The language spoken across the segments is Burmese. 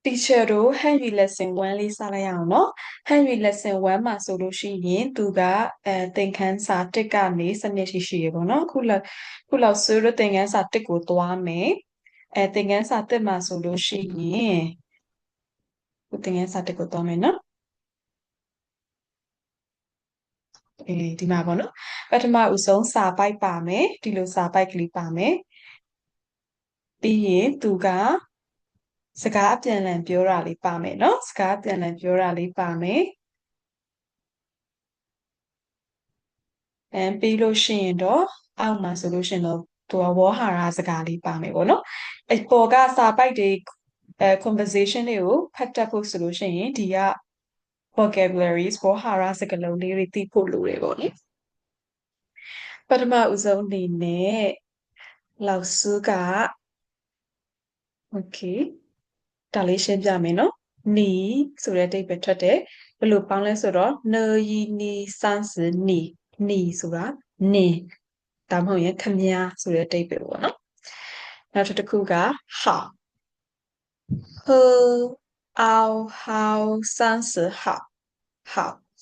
teacher တို့ Henry lesson 1လေးစလိုက်ရအောင်နော် Henry lesson 1မှာဆိုလို့ရှိရင်သူကသင်ခန်းစာ1ကနေစနစ်ရှိရပေါ့နော်ခုလောက်ဆိုတော့သင်ခန်းစာ1ကိုသွားမယ်သင်ခန်းစာ1မှာဆိုလို့ရှိရင်သင်ခန်းစာ1ကိုသွားမယ်နော်ဒီမှာပေါ့နော်ပထမဦးဆုံးစာပိုက်ပါမယ်ဒီလိုစာပိုက်ကလေးပါမယ်ပြီးရင်သူကစကားအပြန်အလှန်ပြောတာလေးပါမယ်နော်စကားအပြန်အလှန်ပြောတာလေးပါမယ်ပြီးလို့ရှိရင်တော့အောက်မှာဆိုလို့ရှိရင်တော့သူကဝေါ်ဟာရစကားလေးပါမယ်ပေါ့နော်အပေါ်ကစာပိုက်တွေconversation တွေကိုဖတ်တတ်ဖို့ဆိုလို့ရှိရင်ဒီက vocabularies ဝေါ်ဟာရစကားလုံးလေးတွေသိဖို့လိုတယ်ပေါ့နိပထမဦးဆုံးအနေနဲ့လောက်စုက okay ဒါလေးရှင်းပြမယ်နော်နီဆိုတဲ့အဓိပ္ပာယ်ထွက်တယ်ဘယ်လိုပေါင်းလဲဆိုတော့နေရီနီစန်းစနီဆိုတာနင်ဒါမှမဟုတ်ရင်ခမည်းဆိုတဲ့အဓိပ္ပာယ်ပေါ့နော်နောက်တစ်ခုက好和အောင်ဟောင်းစန်းစ好好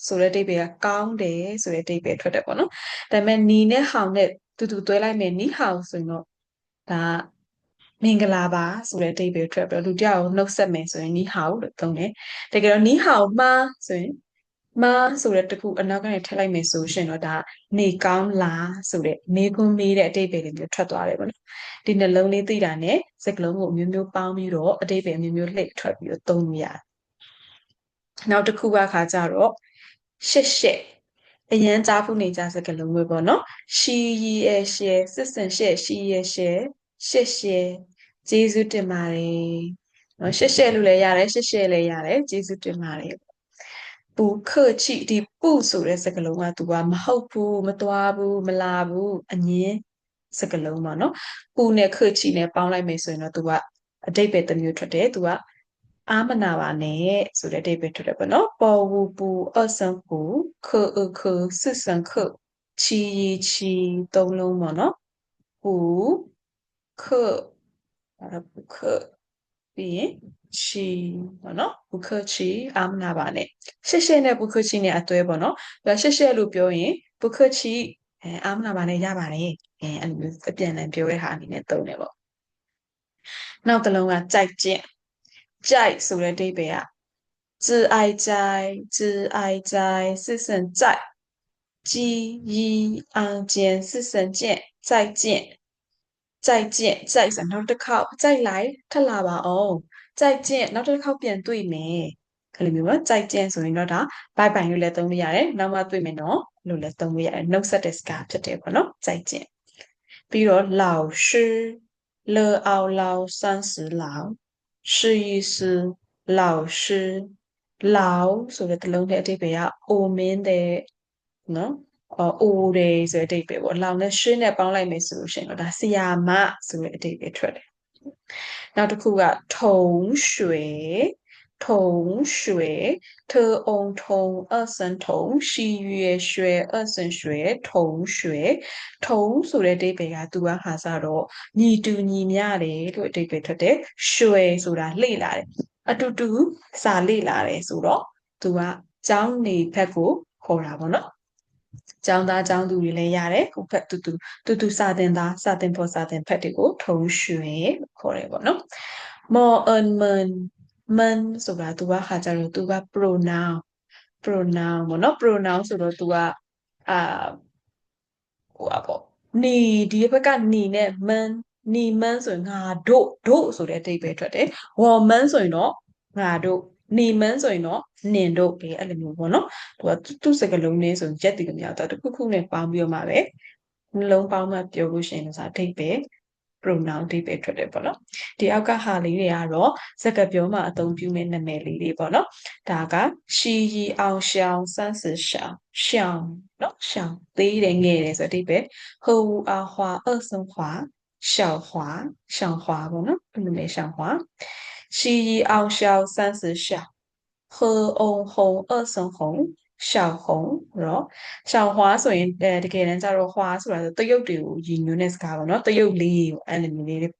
ဆိုတဲ့အဓိပ္ပာယ်ကကောင်းတယ်ဆိုတဲ့အဓိပ္ပာယ်ထွက်တယ်ပေါ့နော်ဒါပေမဲ့နီနဲ့ဟောင်းနဲ့တူတူတွဲလိုက်မယ်နီဟောင်းဆိုရင်တော့ဒါမင်္ဂလာပါဆိုတဲ့အဓိပ္ပာယ်ထွက်ပြီးတော့လူတယောက်ကိုနှုတ်ဆက်မယ်ဆိုရင်နီဟောင်းလို့သုံးတယ်တကယ်တော့နီဟောင်းမှာဆိုရင်မဆိုတဲ့တခုအနောက်ကနေထည့်လိုက်မယ်ဆိုရှင်တော့ဒါနေကောင်းလားဆိုတဲ့မေးခွန်းမေးတဲ့အဓိပ္ပာယ်တွေမျိုးထွက်သွားတယ်ပေါ့နော်ဒီနှလုံးလေးသိတာနဲ့စကားလုံးကိုအမျိုးမျိုးပေါင်းပြီးတော့အဓိပ္ပာယ်အမျိုးမျိုးလှည့်ထွက်ပြီးတော့သုံးလို့ရတယ်နောက်တစ်ခုကခါကြတော့ရှက်ရှက်အရန်ကြားဖို့နေကြစကားလုံးပဲပေါ့နော်ရှီရီရဲ့ရှယ်စစ်စင်ရှက်ရှီရဲ့ရှယ်ရှက်ရှယ်ကျေးဇူးတင်ပါတယ်နော်ရှက်ရှက်လို့လည်းရတယ်ရှက်ရှက်လည်းရတယ်ကျေးဇူးတင်ပါတယ်不客气ဒီပူဆိုတဲ့စကားလုံးက तू ကမဟုတ်ဘူးမသွားဘူးမလာဘူးအငင်းစကားလုံးပါနော်ပူနဲ့客气နဲ့ပေါင်းလိုက်မယ်ဆိုရင်တော့ तू ကအဓိပ္ပာယ်တစ်မျိုးထွက်တယ် तू ကအားမနာပါနဲ့ဆိုတဲ့အဓိပ္ပာယ်ထွက်တယ်ပေါ့နော်ပေါ်ဝူပူအဆန်ပူခစစ်ဆန်ခချီရီချီသုံးလုံးပေါ့နော်ပူခပူခပြီးရင်ချီပေါ့နော်ပူခချီအားမနာပါနဲ့ရှက်ရှက်နဲ့ပူခချီနဲ့အသွဲပေါ့နော်ရှက်ရှက်လို့ပြောရင်ပူခချီအားမနာပါနဲ့ရပါတယ်အဲ့လိုမျိုးအပြန်အလှန်ပြောတဲ့ဟာအနေနဲ့သုံးတယ်ပေါ့နောက်တစ်လုံးကကြိုက်ကျင့်ကြိုက်ဆိုတဲ့အဓိပ္ပာယ်က自爱在自爱在是神在记忆案件是神见再见再见再ဆိုနောက်တစ်ခေါက်再来ထပ်လာပါအောင်再见နောက်တစ်ခေါက်ပြန်တွေ့မယ်အဲ့လိုမျိုးပေါ့再见ဆိုရင်တော့ဒါဘိုင်ဘိုင်လို့လည်းသုံးလို့ရတယ်နောက်မှတွေ့မယ်နော်လို့လည်းသုံးလို့ရတယ်နှုတ်ဆက်တဲ့စကားဖြစ်တယ်ပေါ့နော်再见ပြီးတော့老师乐奥老三十老试一试老师老ဆိုတဲ့တလုံးနဲ့အဓိပ္ပာယ်ကအိုမင်းတဲ့နော်အိုတယ်ဆိုတဲ့အဓိပ္ပာယ်ပေါ့လောင်နဲ့ရှင်းနဲ့ပေါင်းလိုက်မယ်ဆိုလို့ရှိရင်တော့ဒါဆီယာမဆိုတဲ့အဓိပ္ပာယ်ထွက်တယ်နောက်တစ်ခုကထုံရွှေထုံရွှေ特翁ထုံ二声ထုံ喜悦ရွှေ二声ရွှေထုံရွှေထုံဆိုတဲ့အဓိပ္ပာယ်ကသူကဟာစားတော့ညီတူညီမျှတယ်လို့အဓိပ္ပာယ်ထွက်တယ်ရွှေဆိုတာလှေ့လာတယ်အတူတူစာလေ့လာတယ်ဆိုတော့သူကကျောင်းနေဘက်ကိုခေါ်တာပေါ့နော်ကျောင်းသားကျောင်းသူတွေလည်းရတယ်ဟိုဘက်တူစာသင်သားစာသင်ဖို့စာသင်ဖက်တွေကိုထုံရွှေခေါ်တယ်ပေါ့နော်မော်အန်မန်ဆိုတာသူကခါကြတော့သူက pronoun ပေါ့နော် pronoun ဆိုတော့သူကအာဟိုပေါ့နေဒီဘက်ကနေနဲ့မန်နေမန်ဆိုရင်ငါတို့ဆိုတဲ့အဓိပ္ပာယ်ထွက်တယ်ဝေါ်မန်ဆိုရင်တော့ငါတို့နေမန်းဆိုရင်တော့နင်တို့ပဲအဲ့လိုမျိုးပေါ့နော်သူစကလုံးလေးဆိုရက်တည်လို့မရတော့တခုခုနဲ့ပေါင်းပြီးတော့မှပဲနှလုံးပေါင်းမှပြောလို့ရှိရင်တော့အဓိပ္ပာယ် pronoun အဓိပ္ပာယ်ထွက်တယ်ပေါ့နော်ဒီအောက်ကဟာလေးတွေကတော့စကားပြောမှာအသုံးပြုမဲ့နာမည်လေးတွေပေါ့နော်ဒါကရှီရီအောင်ရှောင်းစန်းစစ်ရှောင်းရှောင်းနော်ရှောင်းသေးတယ်ငယ်တယ်ဆိုအဓိပ္ပာယ်ဟိုအာဟွာအဆုံဟွာ小华小华ပေါ့နော်ဘယ်လိုလဲ小华西一奥小三十小和翁红二声红小红နော်小花ဆိုရင်တကယ်တမ်းကျတော့花ဆိုတာတရုတ်တွေကိုရည်ညွှန်းတဲ့စကားပေါ့နော်တရုတ်လေးကိုအဲ့လိုမျိုးလေး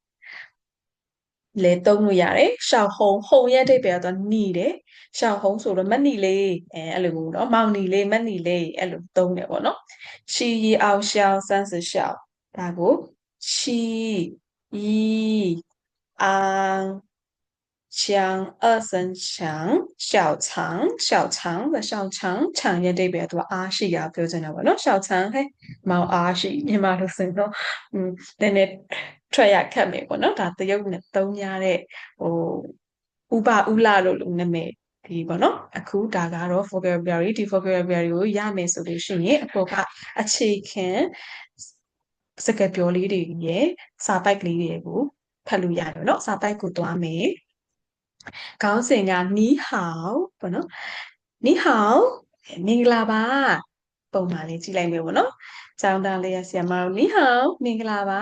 လေသုံးလို့ရတယ်ရှောက်ဟုံဟုံရဲ့အဓိပ္ပာယ်ကတော့หนีတယ်ရှောက်ဟုံဆိုတော့မหนีလေးအဲ့လိုမျိုးเนาะမောင်หนีလေးမหนีလေးအဲ့လိုသုံးတယ်ပေါ့နော်ရှီရီအောင်ရှောက်စမ်းစရှောက်ဒါကိုရှီရီအောင်ရှောင်း二声长小长小长的小长长ရဲ့အဓိပ္ပာယ်သူကအားရှိတာပြောချင်တာပေါ့နော်小长ဟဲ့မောင်အားရှိမြန်မာလိုဆိုတော့နည်းနည်းထွက်ရခက်မယ်ပေါ့နော်ဒါတရုတ်နဲ့သုံးရတဲ့ဟိုဥပဥလလို့နာမည်ဒီပေါ့နော်အခုဒါကတော့ vocabulary ဒီ vocabulary ကိုရမယ်ဆိုလို့ရှိရင်အပေါ်ကအခြေခံစကားပြောလေးတွေရဲ့စာပိုက်ကလေးတွေကိုဖတ်လို့ရတယ်เนาะစာပိုက်ကိုသွားမယ်ခေါင်းစဉ်ကနီးဟောင်ပေါ့နော်နီးဟောင်မင်္ဂလာပါပုံမှန်လေးကြည့်လိုက်မယ်ပေါ့နော်ကျောင်းသားလေးရဆရာမတို့နီးဟောင်မင်္ဂလာပါ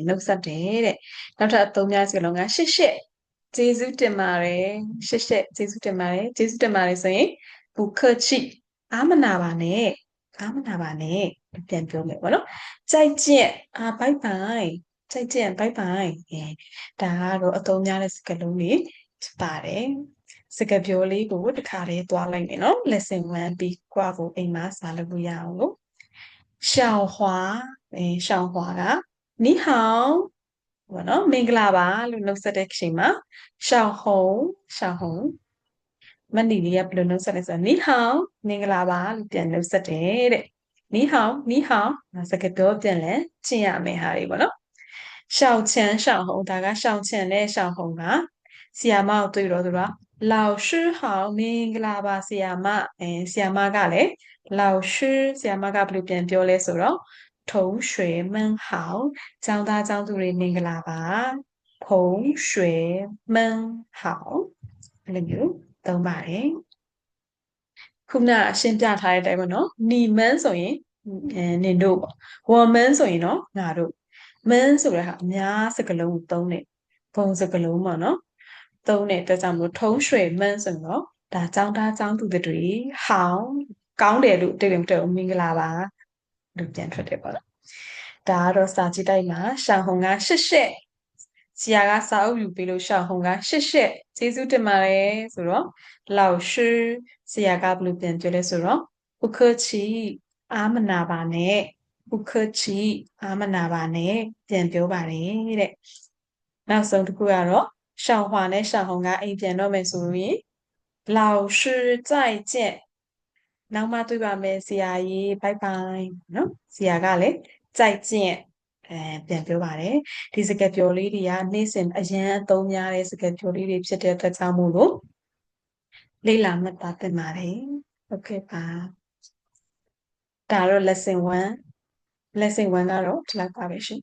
နှုတ်ဆက်တယ်တဲ့နောက်ထပ်အသုံးများစကားလုံးကရှစ်ရှစ်ကျေးဇူးတင်ပါတယ်ရှစ်ရှစ်ကျေးဇူးတင်ပါတယ်ကျေးဇူးတင်ပါတယ်ဆိုရင်不客气အားမနာပါနဲ့အားမနာပါနဲ့ပြန်ပြောမယ်ပေါ့နော်再见ဘိုင်ဘိုင်再见ဘိုင်ဘိုင်ဒါကတော့အသုံးများတဲ့စကားလုံးတွေဖြစ်ပါတယ်စကားပြောလေးကိုတခါတည်းသွားလိုက်မယ်နော် lesson 1ပြီးကွာကိုအိမ်မှာစာလုပ်လို့ရအောင်လို့ရှောင်းဟွာရှောင်းဟွာကနီဟောင်ဘောနော်မင်္ဂလာပါလို့နှုတ်ဆက်တဲ့ချိန်မှာရှောင်းဟုံရှောင်းဟုံမနီလေးကဘယ်လိုနှုတ်ဆက်လဲဆိုတော့နီဟောင်မင်္ဂလာပါလို့ပြန်နှုတ်ဆက်တယ်တဲ့နီဟောင်နီဟောင်စကားပြောပြန်လဲကျင့်ရမယ်ဟာတွေပေါ့နော်ရှောင်းချန်ရှောင်းဟုံဒါကရှောင်းချန်နဲ့ရှောင်းဟုံကဆီယာမကိုတွေ့တော့သူက老师好မင်္ဂလာပါဆီယာမဆီယာမကလည်း老师ဆီယာမကဘယ်လိုပြန်ပြောလဲဆိုတော့同学们好ကျောင်းသားကျောင်းသူတွေမင်္ဂလာပါ同学们好အဲ့လိုမျိုးသုံးပါတယ်ခုနရှင်းပြထားတဲ့အတိုင်းပေါ့နော်နီမန်းဆိုရင်နင်တို့ပေါ့ဝမန်းဆိုရင်တော့ငါတို့မန်းဆိုတဲ့ဟာအများစကလုံးကိုသုံးတယ်ဘုံစကလုံးပေါ့နော်သုံးတဲ့အတွက်ကြောင့်မလို့ထုံးရွှေမန်းဆိုတော့ဒါចောင်းသားចောင်းသူတွေဟောင်းကောင်းတယ်လို့တိတ်တယ်မတော်မင်္ဂလာပါလို့ပြန်ထွက်တယ်ပေါ့နော်ဒါကတော့စာကြည့်တိုက်မှာရှောင်းဟုံကရှစ်ရှစ်ဆရာကစာအုပ်ယူပေးလို့ရှောင်းဟုံကရှစ်ရှစ်ကျေးဇူးတင်ပါတယ်ဆိုတော့老师ဆရာကဘယ်လိုပြန်ပြောလဲဆိုတော့不客气အားမနာပါနဲ့不客气အားမနာပါနဲ့ပြန်ပြောပါတယ်တဲ့နောက်ဆုံးတစ်ခုကတော့ရှောင်းဟွာနဲ့ရှောင်းဟုံကအိမ်ပြန်တော့မယ်ဆိုရင်老师再见နောက်မှတွေ့ပါမယ်ဆရာကြီးဘိုင်ဘိုင်နော်ဆရာကလည်း再见ပြန်ပြောပါတယ်ဒီစကားပြောလေးတွေကနေ့စဉ်အရန်အသုံးများတဲ့စကားပြောလေးတွေဖြစ်တဲ့အတွက်ကြောင့်မို့လို့လေ့လာမှတ်သားသင့်ပါတယ်ဟုတ်ကဲ့ပါဒါတော့ lesson 1ကတော့ဒီလောက်ပါပဲရှင်